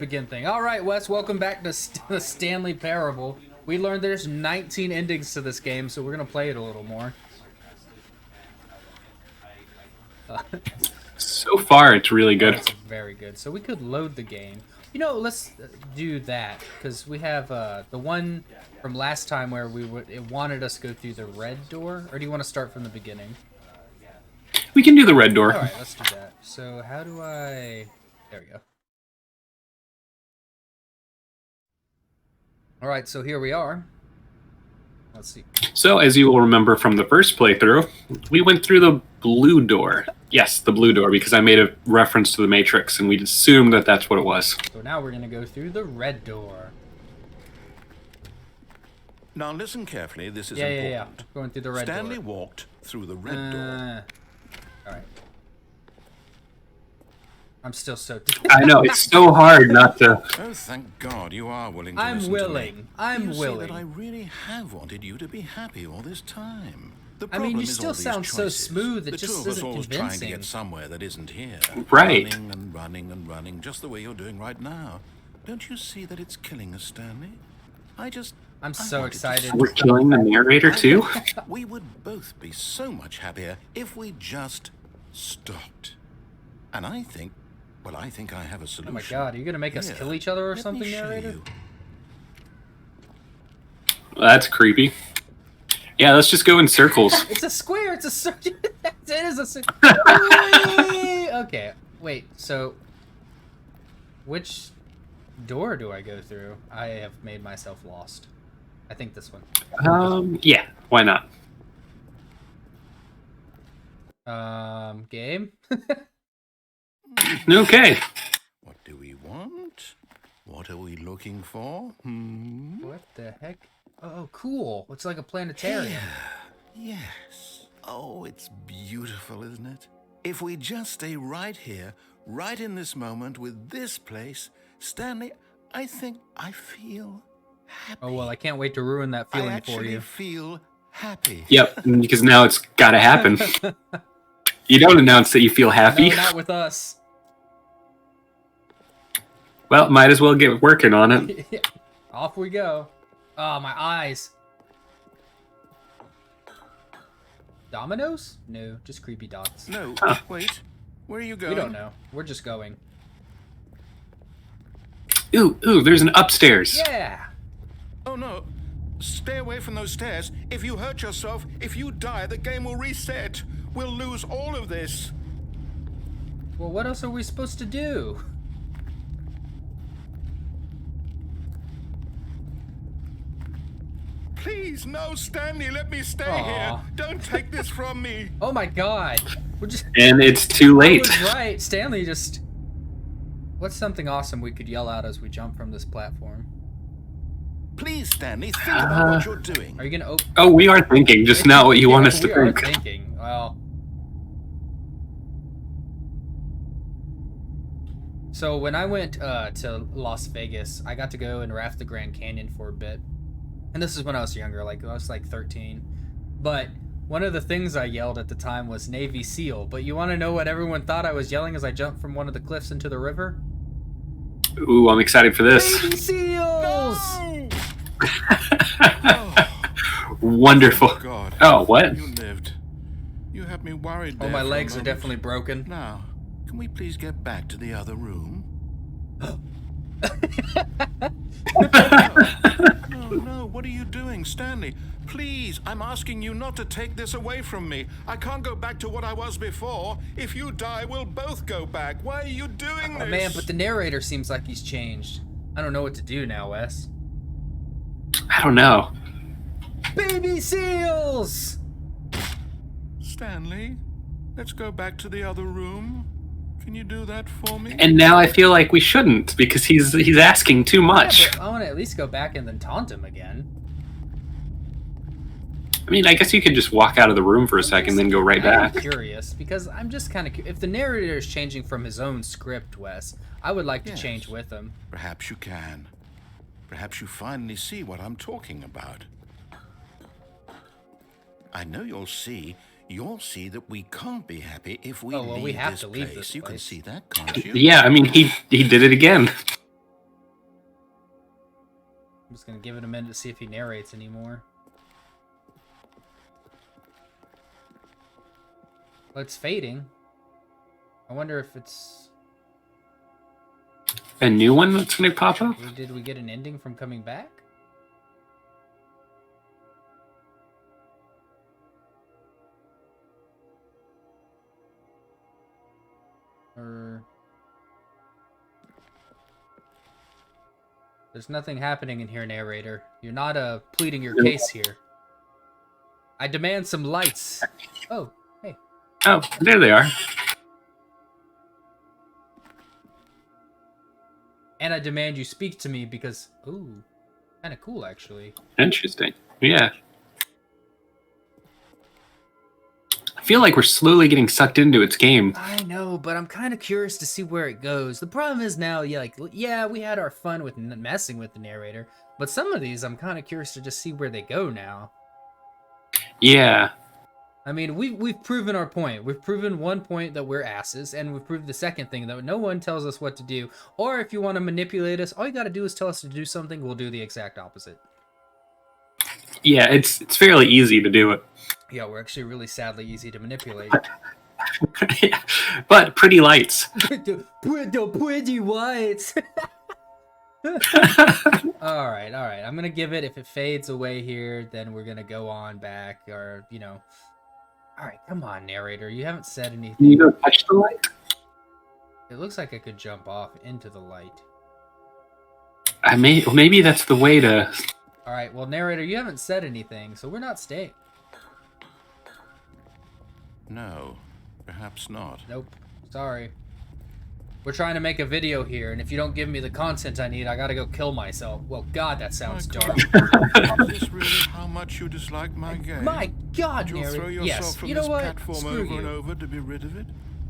Begin thing. All right, Wes, welcome back to the Stanley Parable. We learned there's 19 endings to this game, so we're going to play it a little more. So far, it's really good. It's very good. So we could load the game. You know, let's do that, because we have the one from last time where it wanted us to go through the red door, or do you want to start from the beginning? We can do the red door. All right, let's do that. So how do I... There we go. All right, so here we are. Let's see. So, as you will remember from the first playthrough, we went through the blue door. Yes, the blue door, because I made a reference to the Matrix, and we assumed that that's what it was. So now we're going to go through the red door. Now listen carefully, this is important. Yeah. Going through the red Stanley door. walked through the red door. All right. I'm still so... I know, it's so hard not to... Oh, thank God you are willing to I'm listen willing. to me. I'm you willing. See that I really have wanted you to be happy all this time. The I mean, you is still all these sound so choices. smooth, it the just two of us isn't always convincing. trying to get somewhere that isn't here. Right. Running and running and running, just the way you're doing right now. Don't you see that it's killing us, Stanley? I'm so excited. We're killing the narrator, too? We would both be so much happier if we just stopped. And I think I have a solution. Oh my God, are you going to make us kill each other or something, narrator? Well, that's creepy. Yeah, let's just go in circles. It's a square, it's a circle. It is a circle. Okay, wait, so... Which door do I go through? I have made myself lost. I think this one. Yeah, why not? Game? Okay. What do we want? What are we looking for? What the heck? Oh, cool. It's like a planetarium. Yes. Oh, it's beautiful, isn't it? If we just stay right here, right in this moment with this place, Stanley, I think I feel happy. Oh, well, I can't wait to ruin that feeling I for you. actually feel happy. Yep, because now it's gotta happen. You don't announce that you feel happy. No, not with us. Well, might as well get working on it. Off we go. Oh, my eyes. Dominoes? No, just creepy dots. No, wait. Where are you going? We don't know. We're just going. Ooh, there's an upstairs. Yeah. Oh, no. Stay away from those stairs. If you hurt yourself, if you die, the game will reset. We'll lose all of this. Well, what else are we supposed to do? Please, no, Stanley, let me stay here. Don't take this from me. Oh my God. We're just... And it's too late. I was right. Stanley just... What's something awesome we could yell out as we jump from this platform? Please, Stanley, think about what you're doing. Are you gonna open... Oh, we are thinking, just not what you want us to we are think. thinking. Well... So when I went to Las Vegas, I got to go and raft the Grand Canyon for a bit. And this is when I was younger, like I was like 13. But one of the things I yelled at the time was Navy SEAL. But you want to know what everyone thought I was yelling as I jumped from one of the cliffs into the river? Ooh, I'm excited for this. Navy SEALs! No! Wonderful. Oh, God. Oh, what? You lived. You had me worried there. Oh, my for a legs are moment. definitely broken. Now, can we please get back to the other room? No, what are you doing, Stanley? Please, I'm asking you not to take this away from me. I can't go back to what I was before. If you die, we'll both go back. Why are you doing this? Oh man, but the narrator seems like he's changed. I don't know what to do now, Wes. I don't know. Baby seals! Stanley, let's go back to the other room. Can you do that for me? And now I feel like we shouldn't, because he's asking too much. Yeah, but I want to at least go back and then taunt him again. I mean, I guess you could just walk out of the room for a second, then go right back. I'm curious, because I'm just kind of... If the narrator is changing from his own script, Wes, I would like to change with him. Perhaps you can. Perhaps you finally see what I'm talking about. I know you'll see that we can't be happy if we Oh, well, leave we have this to leave place. this You can place. see that, can't you? Yeah, I mean, he did it again. I'm just gonna give it a minute to see if he narrates anymore. Well, it's fading. I wonder if it's... A new one that's gonna pop up? Did we get an ending from coming back? Or... There's nothing happening in here, narrator. You're not pleading your case here. I demand some lights. Oh, hey. Oh, there they are. And I demand you speak to me because... Ooh, kind of cool, actually. Interesting. Yeah. I feel like we're slowly getting sucked into its game. I know, but I'm kind of curious to see where it goes. The problem is now, yeah, we had our fun with messing with the narrator, but some of these I'm kind of curious to just see where they go now. Yeah. I mean, we've proven our point. We've proven one point that we're asses, and we've proved the second thing that no one tells us what to do. Or if you want to manipulate us, all you got to do is tell us to do something. We'll do the exact opposite. Yeah, it's fairly easy to do it. Yeah, we're actually really sadly easy to manipulate. Yeah, but pretty lights. Pretty whites. all right. I'm gonna give it. If it fades away here, then we're gonna go on back, or All right, come on, narrator. You haven't said anything. You go touch the light. It looks like I could jump off into the light. Maybe that's the way to. All right, well, narrator, you haven't said anything, so we're not staying. No, perhaps not. Nope. Sorry. We're trying to make a video here, and if you don't give me the content I need, I gotta go kill myself. Well, God, that sounds dark. Is this really how much you dislike my game? My God, Did you throw narrator. yourself Yes. from You know this what? platform Screw over you. and over to be rid of it?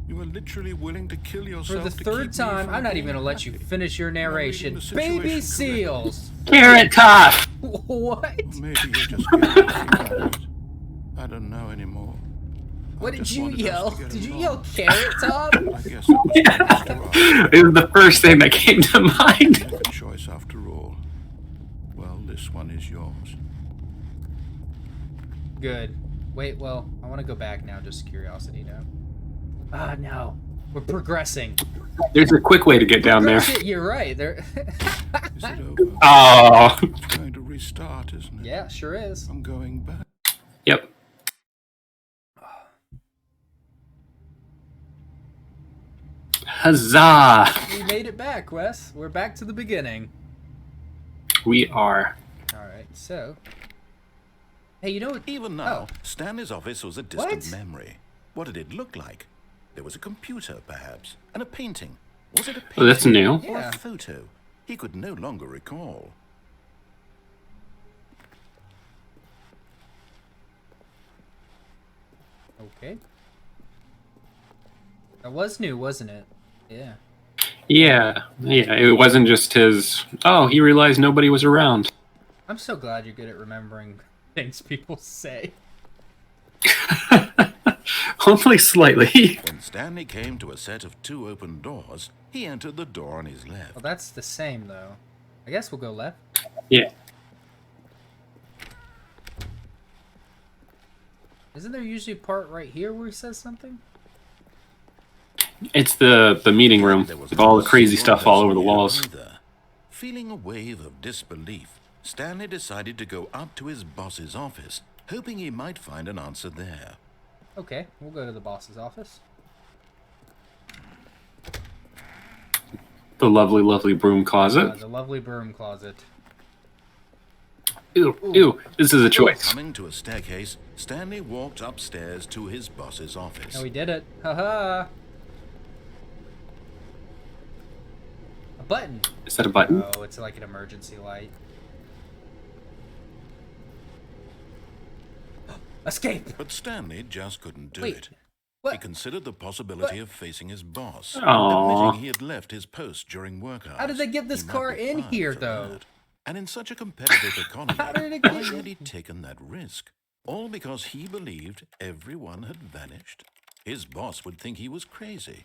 You were literally willing to kill For yourself the to third keep me time, from I'm not being even gonna let you happy. finish your narration. the situation Baby correctly. seals. Carrot top. What? Maybe you're just getting sick out of it. I don't know anymore. What I did just you wanted us yell? to get Did you along. yell carrot top? I guess it was after all. It was the first thing that came to mind. Make a choice after all. Well, this one is yours. Good. Wait, well, I want to go back now, just curiosity now. Ah, no. We're progressing. There's a quick way to get down there. You're right. There. Is it over? Oh. It's going to restart, isn't it? Yeah, sure is. I'm going back. Yep. Huzzah! We made it back, Wes. We're back to the beginning. We are. All right, so. Hey, you know what? Even now, Oh. Stanley's office was a distant What? memory. What did it look like? There was a computer, perhaps, and a painting. Was it a painting Oh, that's new. or Yeah. a photo? He could no longer recall. Okay. That was new, wasn't it? Yeah. Yeah. It wasn't just his. Oh, he realized nobody was around. I'm so glad you're good at remembering things people say. Only slightly. When Stanley came to a set of 2 open doors, he entered the door on his left. Well, that's the same, though. I guess we'll go left. Yeah. Isn't there usually a part right here where he says something? It's the meeting room There was with all the no crazy single stuff all over person the here walls. either. Feeling a wave of disbelief, Stanley decided to go up to his boss's office, hoping he might find an answer there. Okay, we'll go to the boss's office. The lovely, lovely broom closet. The lovely broom closet. Ew, this is a choice. Coming to a staircase, Stanley walked upstairs to his boss's office. Oh, we did it. Haha. A button. Is that a button? Oh, it's like an emergency light. Escape! But Stanley just couldn't do Wait, it. what? He considered the possibility of facing his boss, Aw. admitting he had left his post during work hours. How did they get this He might car be in fired here, for though? that. And in such a competitive economy, How did it get why in? had he taken that risk? All because he believed everyone had vanished? His boss would think he was crazy.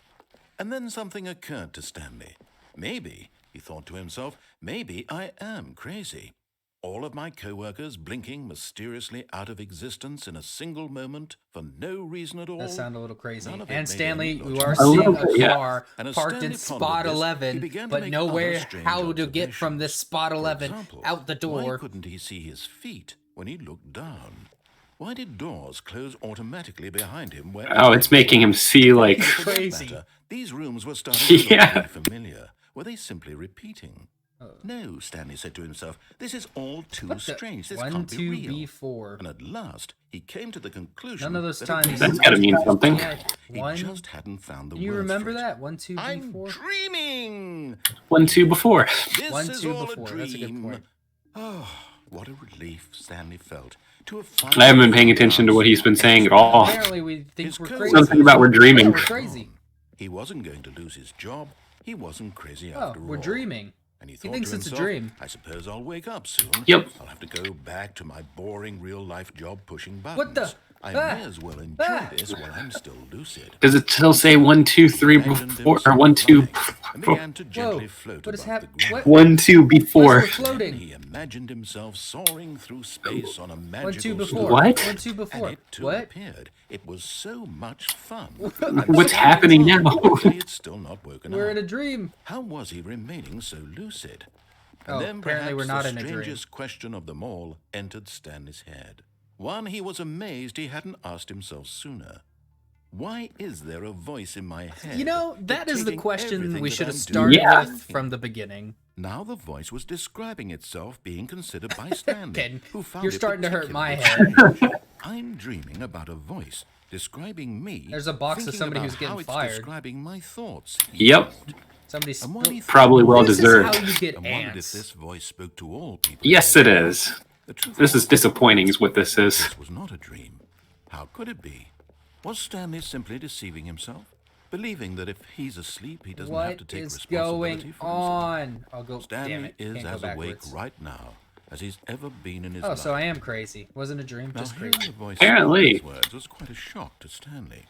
And then something occurred to Stanley. Maybe, he thought to himself, maybe I am crazy. all of my co-workers blinking mysteriously out of existence in a single moment for no reason at all? That sounded a little crazy. None of it And made Stanley, any we logical are A seeing little a bit, yeah. car And as parked in Stanley spot pondered this, he 11, began to but make nowhere other strange how to get from this observations. spot For 11 example, out the why door. couldn't he see his feet when he looked down? Why did doors close automatically behind him? Oh, it's making him see like. For that Crazy. matter, these rooms were starting to look Yeah. really familiar. Were they simply repeating? No, Stanley said to himself, this is all too What the- strange. This 1, can't be 2, real. B4. And at last, he came to the conclusion None of those that times. it That's gotta mean something. Yeah, he one. just hadn't found the Can you words remember for it. that? 1, 2, I'm B4. dreaming. 1, 2 before. This 1, is 2 all before. a dream. That's a good point. Oh, what a relief Stanley felt to have I haven't been paying attention to what he's been saying at all. Apparently, we think His we're co- crazy. Something about we're dreaming. Yeah, we're crazy. He wasn't going to lose his job. He wasn't crazy Oh, after all. we're dreaming. And he He thought thinks to it's a himself, dream. I suppose I'll wake up soon. Yep. I'll have to go back to my boring real-life job pushing buttons. What the- I Ah! may as well enjoy this while I'm still lucid. Does it still say 1, 2, 3 before, or 1, 2, And began to gently Whoa, float what is above the happening? ground. 1, 2 before? We're floating. He imagined himself soaring through space on a 1, magical 2 before. What? 1, 2 And before. it too What? appeared. It was so much fun. What's happening now? He had still not woken We're up. in a dream. How was he remaining so lucid? And Oh, then apparently perhaps we're not the in a dream. strangest question of them all entered Stanley's head. One he was amazed he hadn't asked himself sooner. Why is there a voice in my head? You know, that is the dictating question everything we that should have I'm started doing? Yeah. with from the beginning. Now the voice was describing itself being considered by Stanley, Ken, who found you're it starting to hurt my particularly head. strange. I'm dreaming about a voice describing me. There's a box of thinking somebody about who's getting how it's fired. describing my thoughts. Yep. Somebody's And while he thought Probably about well it, This deserved. is how you get and wondered if ants. this voice spoke to all people. Yes, it is. The truth This was, is disappointing, is what this is. this was not a dream. How could it be? Was Stanley simply deceiving himself? Believing that if he's asleep, he doesn't have What to take is responsibility going for himself. on? I'll go. Stanley Damn it! is Can't go as awake backwards. right now as he's ever been in his Oh, life. so I am crazy. Wasn't a dream, Now, just hearing crazy. the voice Apparently. speak these words was quite a shock to Stanley.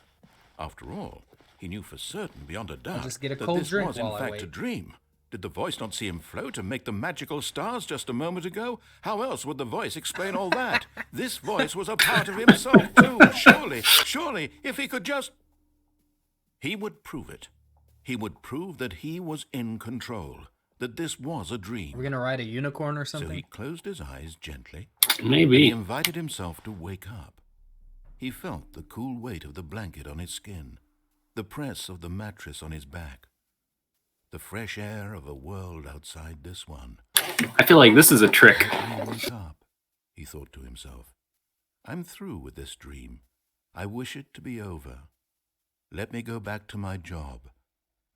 After all, he knew for certain, beyond a doubt, just get a that cold this drink was in while I fact wait. a dream. Did the voice not see him float and make the magical stars just a moment ago? How else would the voice explain all that? This voice was a part of himself too. Surely, if he could just... He would prove it. He would prove that he was in control, that this was a dream. We're gonna ride a unicorn or So something. he closed his eyes gently. He Maybe. invited himself to wake up. He felt the cool weight of the blanket on his skin, the press of the mattress on his back, the fresh air of a world outside this one. I feel like this is a trick. I wake up, he thought to himself. I'm through with this dream. I wish it to be over. Let me go back to my job.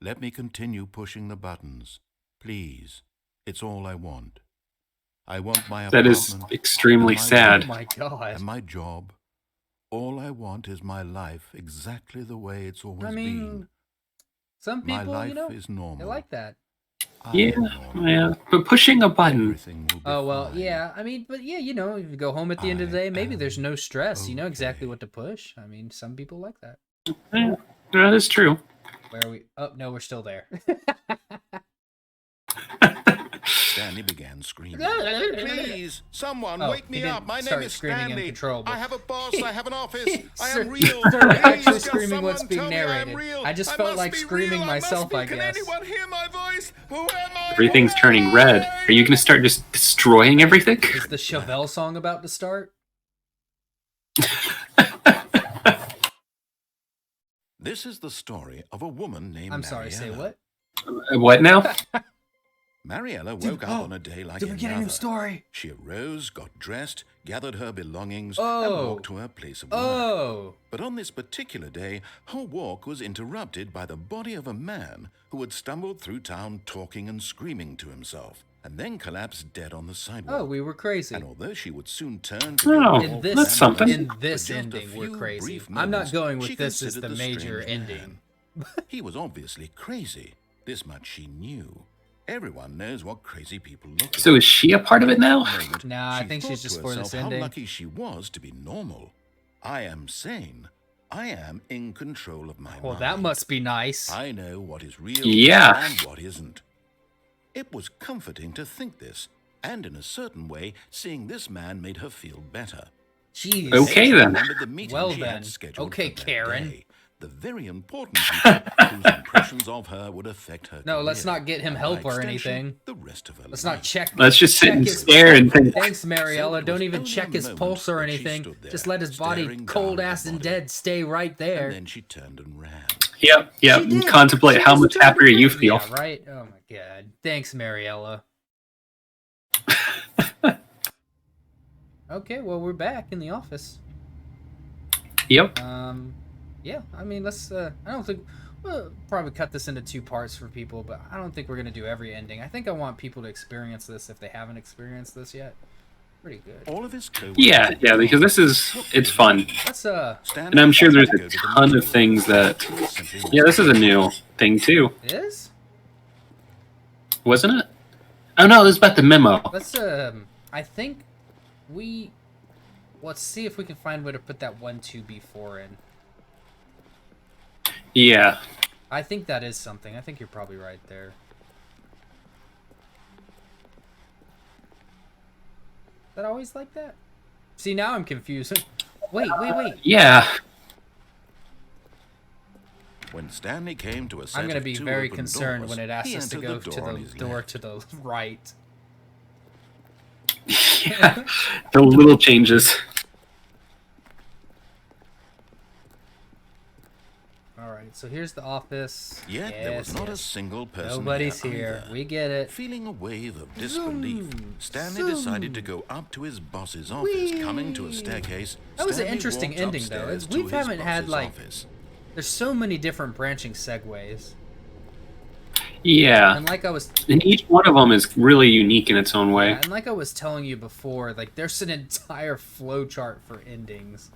Let me continue pushing the buttons. Please, it's all I want. I want my That is apartment extremely and my sad. Oh my god. and my job. All I want is my life exactly the way it's always I mean, been. some My people, life you know, is normal. they like that. I Yeah, am normal. yeah. But pushing a button. Everything will be Oh well, fine. yeah. I mean, but yeah, you know, if you go home at the end of the I day, maybe am there's no stress. You know exactly okay. what to push. I mean, some people like that. Yeah, that is true. Where are we? Oh no, we're still there. Stanley began screaming. Please, someone Oh, wake he me didn't up. My start name is screaming Stanley. uncontrollable. I have a boss. I have an office. I Sir, am real. started Please, actually can screaming what's someone being tell me I'm narrated. real? I just I felt must like be screaming real. myself, I Can guess. anyone hear my voice? Who am I? Everything's Who am turning red. I? Are you going to start just destroying everything? Is the Chevelle song about to start? This is the story of a woman named I'm sorry, say Mariella. what? What now? Mariella woke up on a day like Did we get a new another. story? She arose, got dressed, gathered her belongings, Oh. and walked to her place of work. Oh, But on this particular day, her walk was interrupted by the body of a man who had stumbled through town talking and screaming to himself, and then collapsed dead on the sidewalk. oh, we were crazy. And although she would soon turn Oh, to In walk this, that's something. in for this just a ending, we're few crazy. brief I'm not moments, going she with this as considered the major strange ending. man. He was obviously crazy. This much she knew. Everyone knows what crazy people look like. So is she a part of it now? Moment, Nah, I she think thought she's to just for this herself ending. How lucky she was to be normal. I am sane. I am in control of my Well, mind. that must be nice. I know what is real Yeah. and what isn't. It was comforting to think this, And in a certain way, seeing this man made her feel better. Jeez. Okay, then. Remembered the meeting Well she then. had scheduled Okay, for that Karen. day. The very important people whose impressions of her would affect her No, career, let's not get him and help by or extension, anything. the rest of her Let's life. not check. Let's just sit check and his- stare and think. Thanks, So Mariella. it Don't was even only check a his moment pulse or that she anything. stood there, Just let his body, staring cold down at ass the and body. dead, stay right there. And then she turned and ran. Yep, yep. She did. Contemplate She how just much turned happier and you ran. feel. Yeah, right? Oh my god. Thanks, Mariella. Okay, well, we're back in the office. Yep. Yeah, I mean, let's, I don't think, we'll probably cut this into 2 parts for people, but I don't think we're going to do every ending. I think I want people to experience this if they haven't experienced this yet. Pretty good. All of his co-workers Yeah, because it's fun. Let's, Stanley And I'm sure there's decided a to go to the ton of meeting. things that. He was simply Yeah, this is a new thing too, it is? wasn't it? Oh no, this is about the memo. Let's, I think let's see if we can find a way to put that 1-2-B4 in. Yeah. I think that is something. I think you're probably right there. Is that always like that? See, now I'm confused. Wait. Yeah. When Stanley came to a set I'm going to of be 2 very open concerned doors, when it asks he us to entered go the to on the his door left. to the right. Yeah. The little changes. Alright, so here's the office. Yet there was not a single person Nobody's here. either. We get it. Feeling a wave of disbelief, Zoom, Stanley zoom. decided to go up to his boss's office. Whee! Coming to a staircase, That was an Stanley interesting walked ending, though. upstairs We to his haven't had, boss's like, office. There's so many different branching segues. Yeah. And like I was And each one of them is really unique in its own way. and like I was telling you before, like there's an entire flow chart for endings.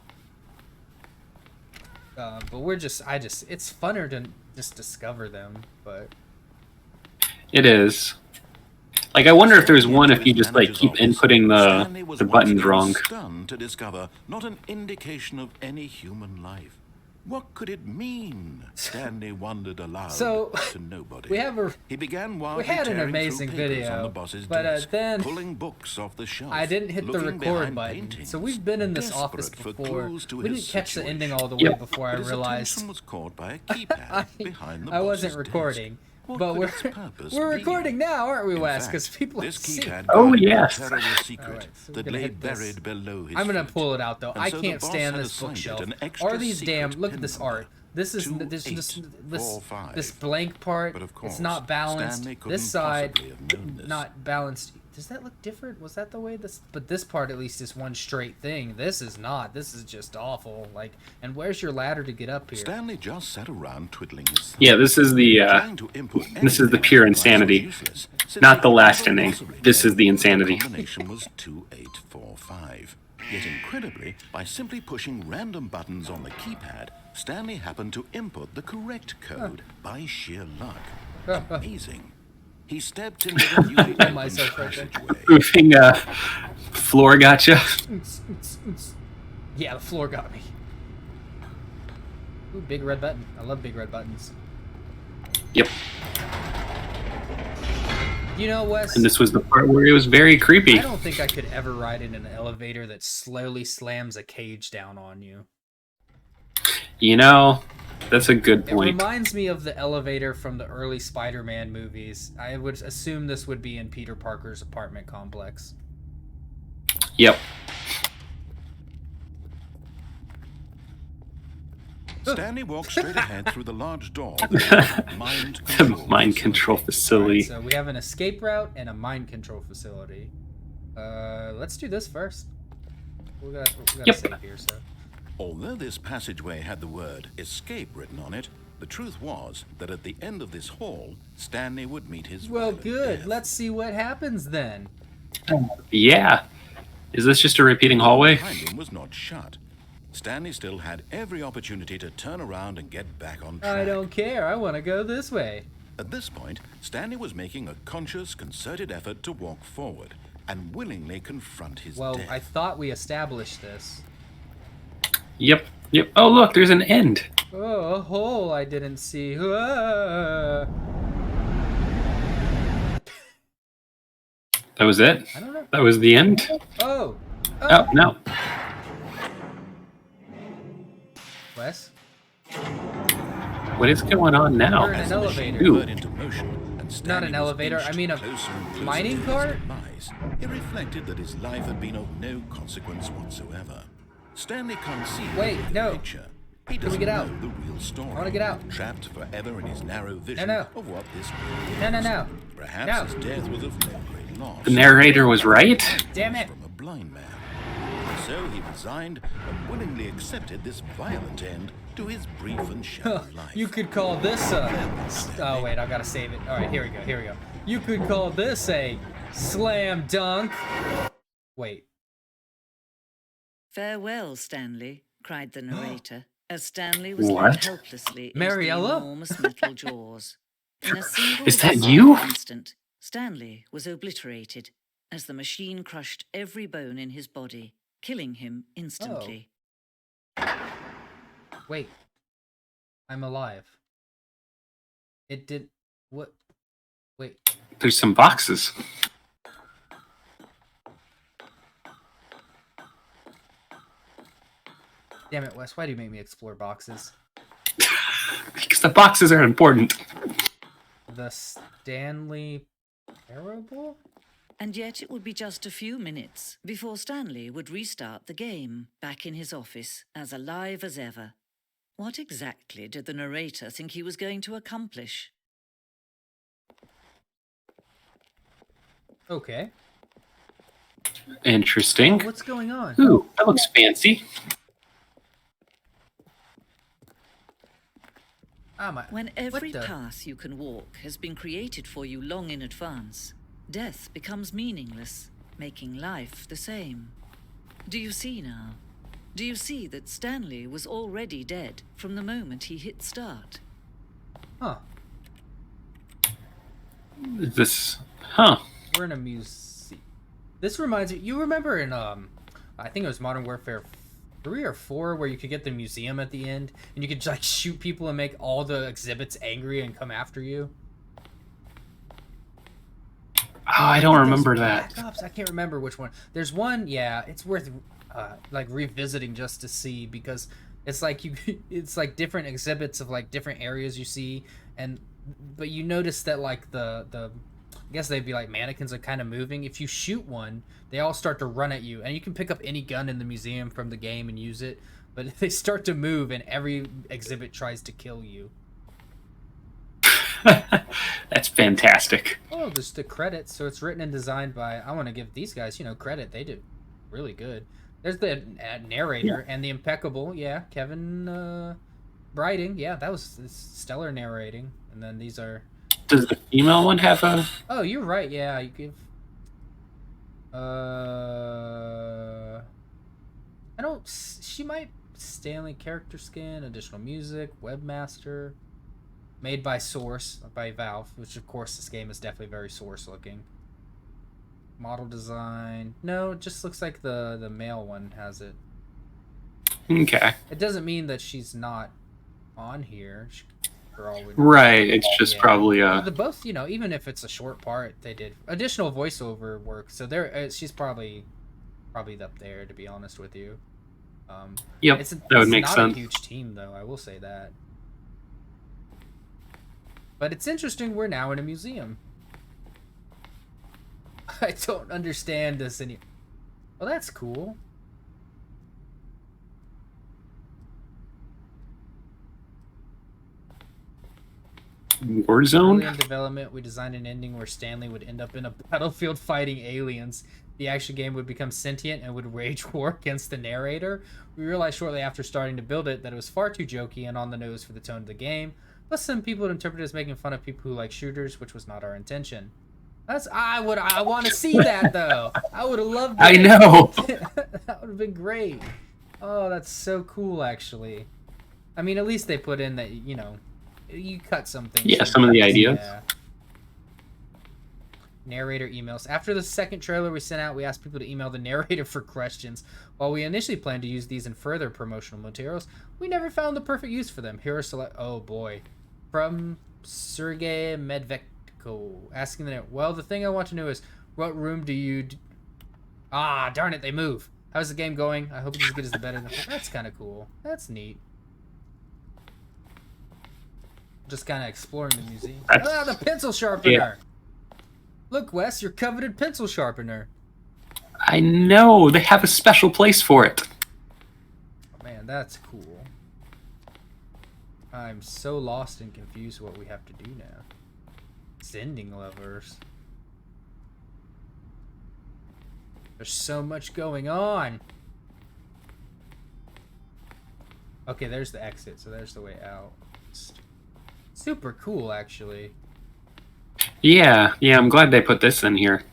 But it's funner to just discover them, but It is. Like, I wonder if there's one if you just, like, keep inputting Stanley was the once buttons again wrong. Stunned to discover not an indication of any human life. What could it mean? Stanley wondered aloud So, to nobody. we He began wildly had an tearing amazing through papers video, on the boss's but, desk, then pulling books off the shelf. I didn't hit the looking record behind button. paintings, So we've been in this office desperate for before. clues to We his didn't catch the ending all the way Yep. before I But his realized attention was caught by a keypad behind the I wasn't boss's recording. desk. What But could its purpose we're be? recording now, aren't we, In Wes? fact, Because people this see. keypad Oh, guarded a yes. terrible secret Alright, so we're that gonna lay hit this. buried below his I'm gonna feet. pull it out though. And I so the can't boss stand had this assigned it bookshelf. an extra Are these damn? secret Look at pin this number. art. This is this 2845. this blank part. But of course, It's not balanced. Stanley couldn't This side possibly have known this. not balanced. Does that look different? Was that the way this? But this part at least is one straight thing. This is not. This is just awful. Like, and where's your ladder to get up here? Stanley just sat around twiddling his thumbs. Yeah, this is the Trying to input this is the anything pure on the device was insanity. useless, since Not he the could last never ending. possibly This know is the insanity. The combination was 2845. Yet incredibly, by simply pushing random buttons on the keypad, Stanley happened to input the correct code by sheer luck. Amazing. He stepped into the newly opened myself right there. passageway. Goofing floor gotcha. Yeah, the floor got me. Ooh, big red button. I love big red buttons. Yep. You know, Wes, And this was the part where it was very creepy. I don't think I could ever ride in an elevator that slowly slams a cage down on you. You know, that's a good It point. reminds me of the elevator from the early Spider-Man movies. I would assume this would be in Peter Parker's apartment complex. Yep. Stanley walked straight ahead through the large door. Mind The control mind control facility. So we have an escape route and a mind control facility. Let's do this first. We gotta Yep. save here, so. Although this passageway had the word escape written on it, the truth was that at the end of this hall, Stanley would meet his Well, violent good. death. Let's see what happens then. Yeah. Is this just a repeating hallway? Behind him was not shut. Stanley still had every opportunity to turn around and get back on track. I don't care. I want to go this way. At this point, Stanley was making a conscious, concerted effort to walk forward and willingly confront his Well, death. I thought we established this. Yep. Yep. Oh, look, there's an end. Oh, a hole I didn't see. Ah. That was it? I don't know. That was the end? Oh! Oh, no. Wes? What is going on now? We're in an elevator. Ooh. Into motion, and Not Stanley an was elevator, inched I mean a closer and closer mining to his cart? demise. He reflected that his life had been of no consequence whatsoever. Stanley can't see the Wait, bigger no. picture. He Can we doesn't get out? know the real story. I wanna get out. Trapped forever in his narrow vision No. of what this world No, no, is. no. Perhaps No. his death was of no great loss. The narrator was right? Damn it. From a blind man. So he resigned and willingly accepted this violent end to his brief and shallow life. You could call this a... Oh, wait, I gotta save it. Alright, here we go. You could call this a slam dunk. Wait. Farewell, Stanley, cried the narrator, as Stanley was What? led helplessly into the Mariella? enormous metal jaws. In a single Is that decisive you? instant, Stanley was obliterated as the machine crushed every bone in his body, killing him instantly. Wait. I'm alive. It did... What? Wait. There's some boxes. Damn it, Wes. Why do you make me explore boxes? Because the boxes are important. The Stanley Parable? And yet it would be just a few minutes before Stanley would restart the game, back in his office, as alive as ever. What exactly did the narrator think he was going to accomplish? Okay. Interesting. What's going on? Ooh, that looks fancy. When every the- path you can walk has been created for you long in advance, death becomes meaningless, making life the same. Do you see now? Do you see that Stanley was already dead from the moment he hit start? Huh. This... Huh. We're in a museum. This reminds me... You remember in, I think it was Modern Warfare 3 or 4, where you could get the museum at the end, and you could, like, shoot people and make all the exhibits angry and come after you? Oh, I don't remember Black that. Ops? I can't remember which one. There's one, yeah, it's worth like revisiting just to see, because it's like it's like different exhibits of like different areas you see, but you notice that like the I guess they'd be like mannequins are kind of moving. If you shoot one, they all start to run at you, and you can pick up any gun in the museum from the game and use it, but they start to move and every exhibit tries to kill you. That's fantastic. Oh, there's the credits. So it's written and designed by, I want to give these guys, credit. They did really good. There's the narrator and the impeccable, yeah, Kevin Brighting. Yeah, that was stellar narrating. And then these are... Does the female one have a... Oh, you're right. Yeah, you give... I don't... She might... Stanley character skin, additional music, webmaster... Made by Source, by Valve, which of course this game is definitely very Source looking. Model design. No, it just looks like the male one has it. Okay. It doesn't mean that she's not on here. For all we know. Right, it's just Yeah. probably The both, even if it's a short part, they did additional voiceover work. So there, she's probably up there, to be honest with you. Yep, that would make not sense. a huge team, though. I will say that. But it's interesting. We're now in a museum. I don't understand this any. Well, that's cool. Early Warzone? in development, we designed an ending where Stanley would end up in a battlefield fighting aliens. The action game would become sentient and would wage war against the narrator. We realized shortly after starting to build it that it was far too jokey and on the nose for the tone of the game. Plus, some people would interpret it as making fun of people who like shooters, which was not our intention. I want to see that though. I would have loved that. I know. That would have been great. Oh, that's so cool, actually. I mean, at least they put in that, you cut some things. Yeah, some of the ideas. Yeah. Narrator emails. After the second trailer we sent out, we asked people to email the narrator for questions. While we initially planned to use these in further promotional materials, we never found the perfect use for them. Here are select... Oh, boy. From Sergey Medvedko, asking the... Well, the thing I want to know is, What room do you... Ah, darn it, they move. How's the game going? I hope it's as good as the better. That's kind of cool. That's neat. Just kind of exploring the museum. Ah, the pencil sharpener! Yeah. Look, Wes, your coveted pencil sharpener. I know. They have a special place for it. Oh, man, that's cool. I'm so lost and confused what we have to do now. Sending levers. There's so much going on. Okay, there's the exit, so there's the way out. Super cool, actually. Yeah, I'm glad they put this in here.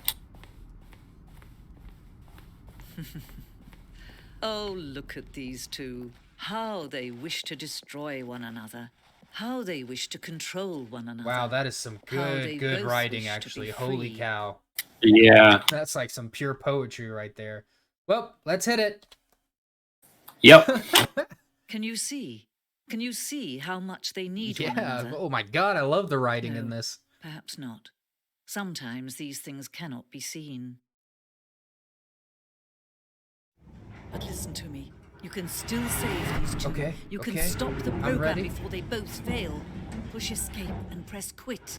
Oh, look at these two. How they wish to destroy one another. How they wish to control one another. Wow, that is some good writing, actually. Holy cow. Yeah. That's like some pure poetry right there. Well, let's hit it. Yep. Can you see? Can you see how much they need one another? Oh my god, I love the writing in this. Perhaps not. Sometimes these things cannot be seen. But listen to me. You can still save these two. Okay. You can stop the I'm program ready. before they both fail. Push escape and press quit.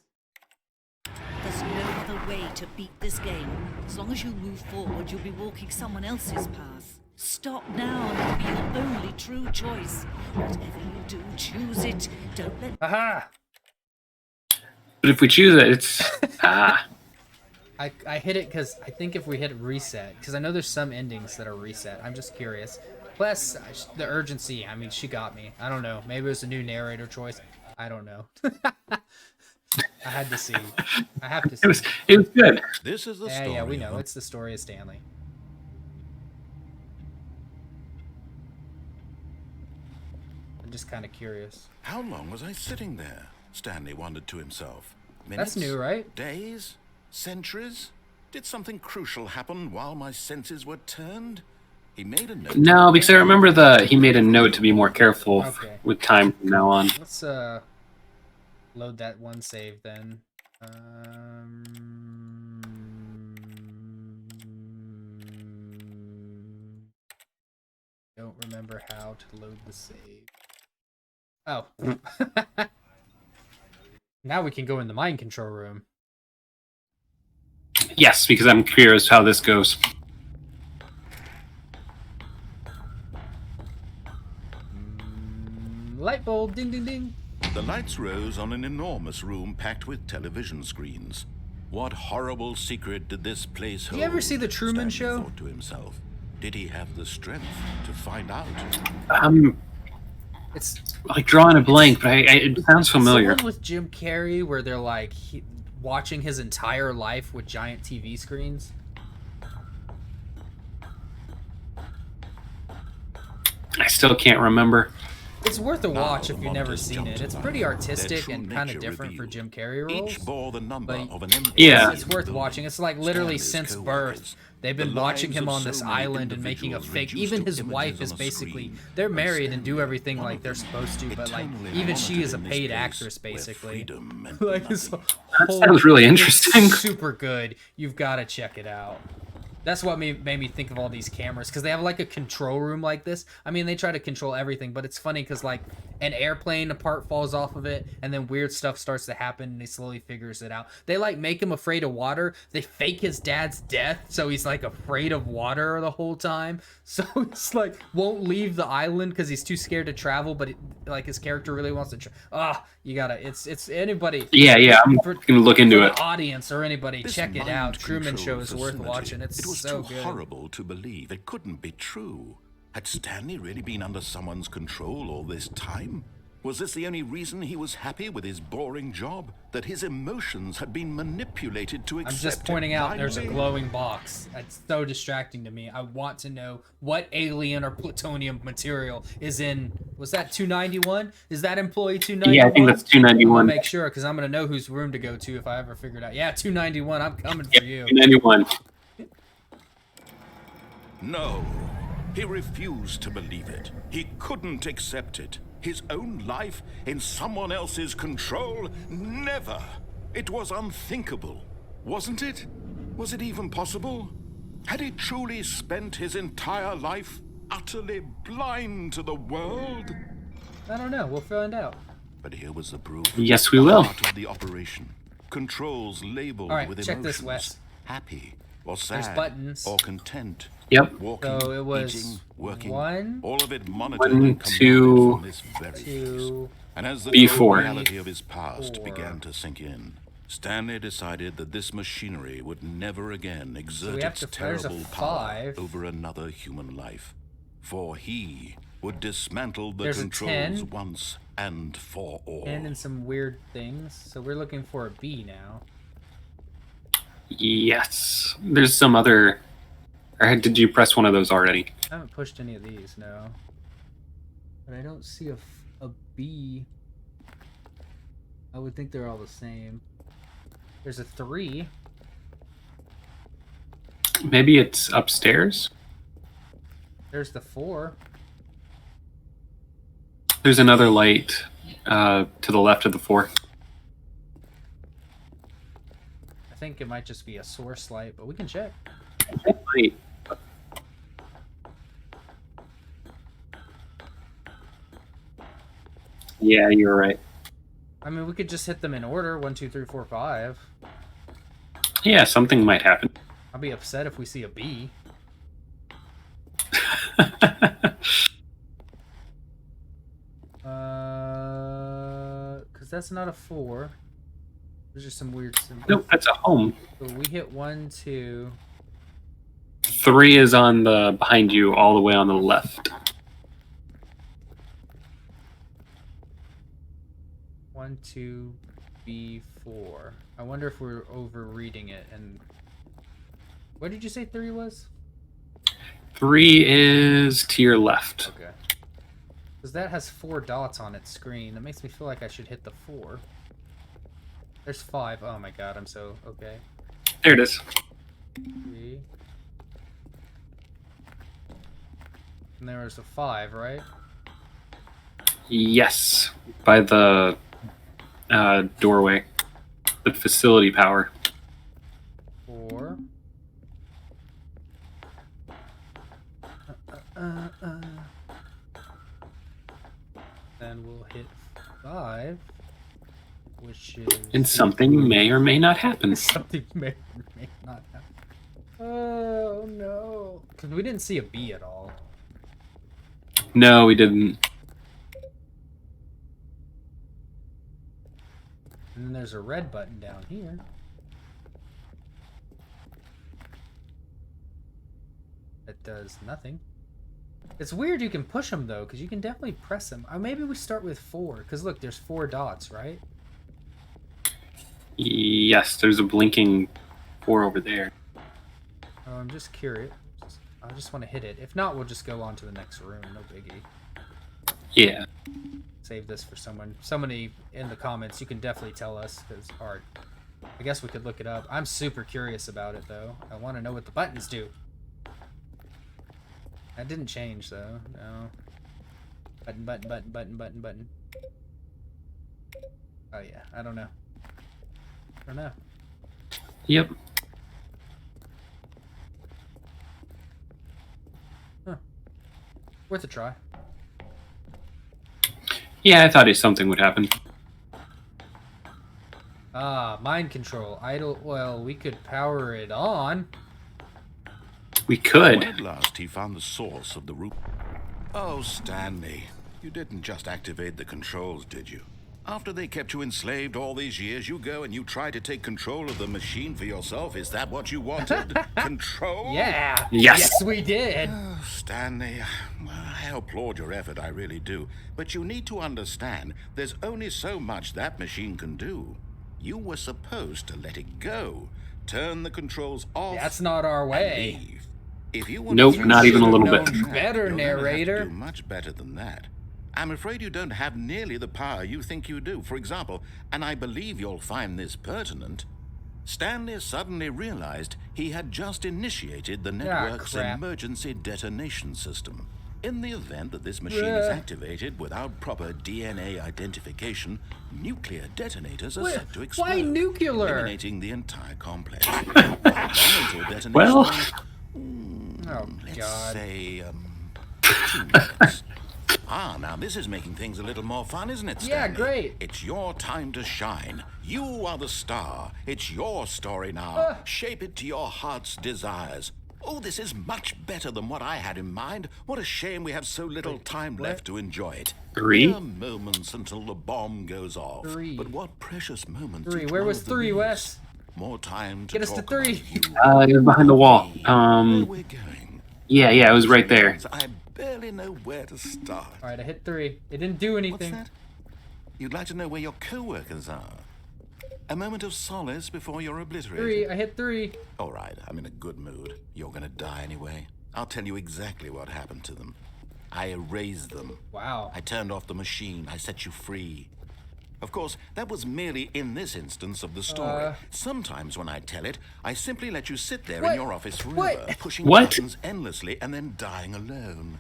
There's no other way to beat this game. As long as you move forward, you'll be walking someone else's path. Stop now and it'll be your only true choice. Whatever you do, choose it. Don't let... Aha! But if we choose it, it's... I hit it because I think if we hit reset, because I know there's some endings that are reset. I'm just curious. Plus, the urgency, I mean, she got me. I don't know. Maybe it was a new narrator choice. I don't know. I had to see. I have to see. It was good. This is the story. Yeah, we know. It's the story of Stanley. I'm just kind of curious. How long was I sitting there? Stanley wondered to himself. Minutes? That's new, right? Days? Centuries? Did something crucial happen while my senses were turned? He made a note. No, because I remember he made a note to be more careful with time from now on. Let's load that one save then. Don't remember how to load the save. Oh. Now we can go in the mind control room. Yes, because I'm curious how this goes. Light bulb, ding ding ding. The lights rose on an enormous room packed with television screens. What horrible secret did this place hold? Did you ever see The Truman Stanley Show? Thought to himself. Did he have the strength to find out? It's like drawing a blank, but it sounds familiar. Someone with Jim Carrey where they're like watching his entire life with giant TV screens. I still can't remember. It's worth a watch if you've never seen it. It's pretty artistic and kind of different for Jim Carrey roles. Each bore the number of an yeah, it's worth watching. It's like literally since birth. They've been watching him on this island and making a fake. Even his wife is basically, they're married and do everything like they're supposed to, but like even she is a paid actress basically. Like this that sounds really interesting. Super good. You've got to check it out. That's what made me think of all these cameras, because they have like a control room like this. I mean, they try to control everything, but it's funny because like an airplane, a part falls off of it, and then weird stuff starts to happen, and he slowly figures it out. They like make him afraid of water. They fake his dad's death, so he's like afraid of water the whole time. So it's like won't leave the island because he's too scared to travel, but like his character really wants to. You gotta. It's anybody. Yeah. I'm gonna look into it. The audience or anybody, check it out. Truman Show is worth watching. It was so too horrible to believe. It couldn't be true. Had Stanley really been under someone's control all this time? Was this the only reason he was happy with his boring job? That his emotions had been manipulated to accept? I'm just pointing out there's a glowing box. That's so distracting to me. I want to know what alien or plutonium material is in. Was that 291? Is that employee 291? Yeah, I think that's 291. Make sure, because I'm gonna know whose room to go to if I ever figure it out. Yeah, 291. I'm coming for you. 291. No, he refused to believe it. He couldn't accept it. His own life in someone else's control? Never. It was unthinkable, wasn't it? Was it even possible? Had he truly spent his entire life utterly blind to the world? I don't know. We'll find out. But here was the proof. Yes, we The will. heart of the operation. Controls labeled All right, with check emotions. this, Wes. Happy or There's sad buttons. or content. Yep. Walking, So it was eating, working. one, all of it monitored one, and commanded two, from this very face. 2, And as the B4. cold reality of his past 4. began to sink in, Stanley decided that this machinery would never again exert have its to- there's a terrible power 5. over another human life. For he would dismantle the There's a controls 10. once and for all. and some weird things. So we're looking for a B now. Yes. There's some other. Or did you press one of those already? I haven't pushed any of these, no. But I don't see a B. I would think they're all the same. There's a 3. Maybe it's upstairs. There's the 4. There's another light to the left of the 4. I think it might just be a source light, but we can check. Light. Yeah, you're right. I mean, we could just hit them in order. 1, 2, 3, 4, 5. Yeah, something might happen. I'll be upset if we see a B. Because that's not a 4. There's just some weird symbols. Nope, that's a home. So we hit 1, 2. 3 is on the behind you, all the way on the left. 1, 2, B4. I wonder if we're overreading it. And what did you say 3 was? 3 is to your left. Okay. Because that has 4 dots on its screen. That makes me feel like I should hit the 4. There's 5. Oh my god, I'm so... Okay. There it is. 3. And there was a 5, right? Yes, by the doorway. The facility power. 4. Then we'll hit 5, which is... And something may or may not happen. something may or may not happen. Oh no. Because we didn't see a B at all. No, we didn't. And then there's a red button down here. That does nothing. It's weird you can push them though, because you can definitely press them. Or maybe we start with 4, because look, there's 4 dots, right? Yes, there's a blinking 4 over there. Oh, I'm just curious. I just want to hit it. If not, we'll just go on to the next room. No biggie. Yeah. Save this for someone. Somebody in the comments, you can definitely tell us, because art. I guess we could look it up. I'm super curious about it though. I want to know what the buttons do. That didn't change though. No. Button, button, button, button, button, button. Oh yeah, I don't know. I don't know. Yep. Huh. Worth a try. Yeah, I thought something would happen. Ah, mind control. Idle. Well, we could power it on. We could. When at last he found the source of the root. Oh, Stanley, you didn't just activate the controls, did you? After they kept you enslaved all these years, you go and you try to take control of the machine for yourself. Is that what you wanted? Control? Yeah. Yes. Yes, we did. Oh, Stanley, well, I applaud your effort, I really do. But you need to understand, there's only so much that machine can do. You were supposed to let it go. Turn the controls off. That's not our and way. leave. If you want Nope, to not even a little known bit. better, you're gonna have to narrator. do much better than that. I'm afraid you don't have nearly the power you think you do. For example, and I believe you'll find this pertinent, Stanley suddenly realized he had just initiated the network's crap. emergency detonation system. In the event that this machine is activated without proper DNA identification, nuclear detonators are set to explode, Why nuclear? eliminating the entire complex. How long until detonation? Well, Oh, let's God. say 2 minutes. Ah, now this is making things a little more fun, isn't it, Stanley? Yeah, great. It's your time to shine. You are the star. It's your story now. Shape it to your heart's desires. Oh, this is much better than what I had in mind. What a shame we have so little time left to enjoy it. 3? Mere moments until the bomb goes off. 3. But what precious moments. 3. each Where one was of them 3, is. Wes? More time to Get us to talk 3. about you. It was behind the wall. Where we're going. Yeah, it was right there. I barely know where to start. All right, I hit 3. It didn't do anything. What's that? You'd like to know where your co-workers are? A moment of solace before you're obliterated. 3. I hit 3. All right, I'm in a good mood. You're gonna die anyway. I'll tell you exactly what happened to them. I erased them. Wow. I turned off the machine. I set you free. Of course, that was merely in this instance of the story. Sometimes when I tell it, I simply let you sit there in your office forever, pushing buttons endlessly and then dying alone.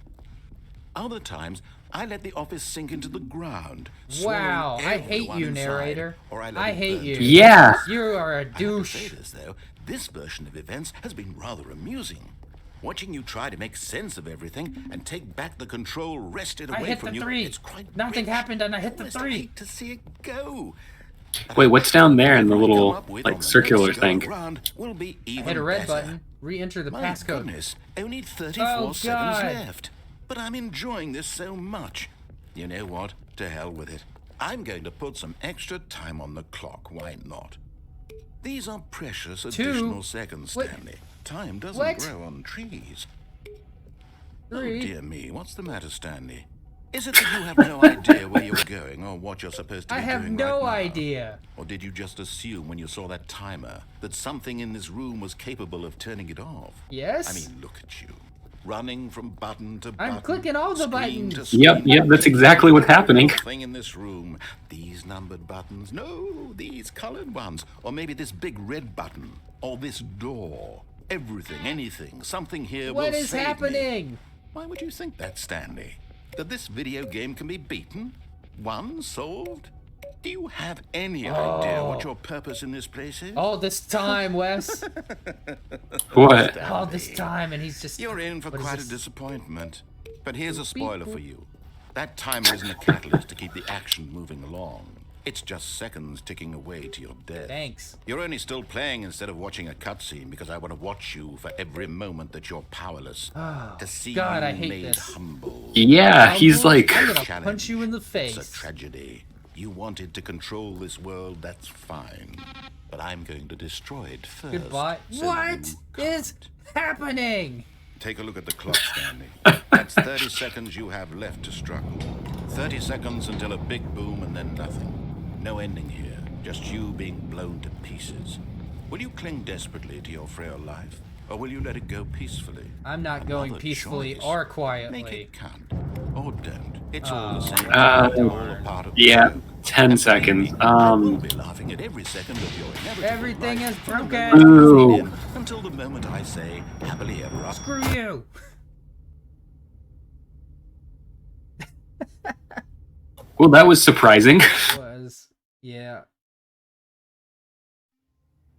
Other times, I let the office sink into the ground. Wow, swallowing I hate everyone you, inside, narrator. or let I it hate burn you. to Yeah. You are a I have to say douche. this, though, this version of events has been rather amusing. Watching you try to make sense of everything and take back the control wrested I away hit from the you, 3. it's quite Nothing rich. happened and I hit the Almost 3. hate to see it go. Wait, what's down there in the Whatever I little, come up with on like, the circular next thing? go-around will be even Hit a red better. button. Re-enter the My passcode. goodness, only 34 Oh, seconds God. left. But I'm enjoying this so much. You know what? To hell with it. I'm going to put some extra time on the clock. Why not? These are precious 2. additional seconds, What? Stanley. Time doesn't What? grow on trees. 3. Oh, dear me. What's the matter, Stanley? Is it that you have no idea where you're going or what you're supposed to I be have doing no right now? idea. Or did you just assume when you saw that timer that something in this room was capable of turning it off? Yes? I mean, look at you. Running from button to button. I'm clicking all the screen to buttons. Yep, screen. that's exactly what's happening. Thing in this room. These numbered buttons. No, these colored ones. Or maybe this big red button. Or this door. Everything, anything. Something here What will is save me. happening? Why would you think that, Stanley? That this video game can be beaten? Won? Solved? Do you have any idea what your purpose in this place is? All this time, Wes. What? All this time, and he's just... You're in for What is quite a this? disappointment. But here's a spoiler for you. That timer isn't a catalyst to keep the action moving along. It's just seconds ticking away to your death. Thanks. You're only still playing instead of watching a cutscene because I want to watch you for every moment that you're powerless. To see God, you I hate made this. humble. Yeah, he's like... I'm gonna Challenge. punch you in the It's face. a tragedy. You wanted to control this world, that's fine. But I'm going to destroy it first. Goodbye. so What you is can't. happening? Take a look at the clock, Stanley. That's 30 seconds you have left to struggle. 30 seconds until a big boom and then nothing. No ending here, just you being blown to pieces. Will you cling desperately to your frail life, or will you let it go peacefully? I'm not going Another peacefully choice. or Make quietly. it count, or don't. It's all the same. Uh, all a part of the yeah, joke. 10 seconds. I will be laughing at every second of your inevitable Everything life is from the broken. moment you Ooh. fade in until the moment I say happily ever after. Screw you. Well, that was surprising. Was. Yeah.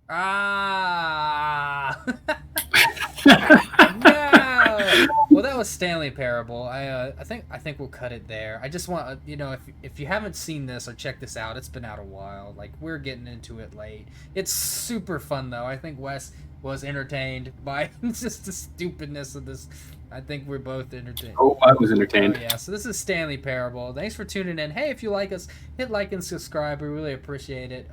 Ah. No. Well, that was Stanley Parable. I think we'll cut it there. I just want if you haven't seen this or checked this out, it's been out a while. Like, we're getting into it late. It's super fun though. I think Wes was entertained by just the stupidness of this. I think we're both entertained. Oh, I was entertained. Oh, yeah, so this is Stanley Parable. Thanks for tuning in. Hey, if you like us, hit like and subscribe. We really appreciate it.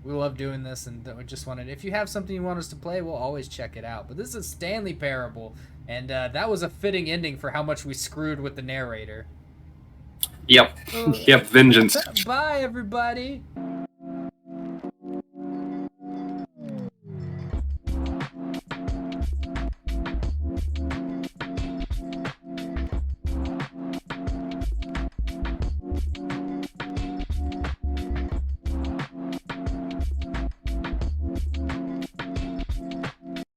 We love doing this, and we just wanted... If you have something you want us to play, we'll always check it out. But this is Stanley Parable, and that was a fitting ending for how much we screwed with the narrator. Yep. Yep, vengeance. Bye, everybody.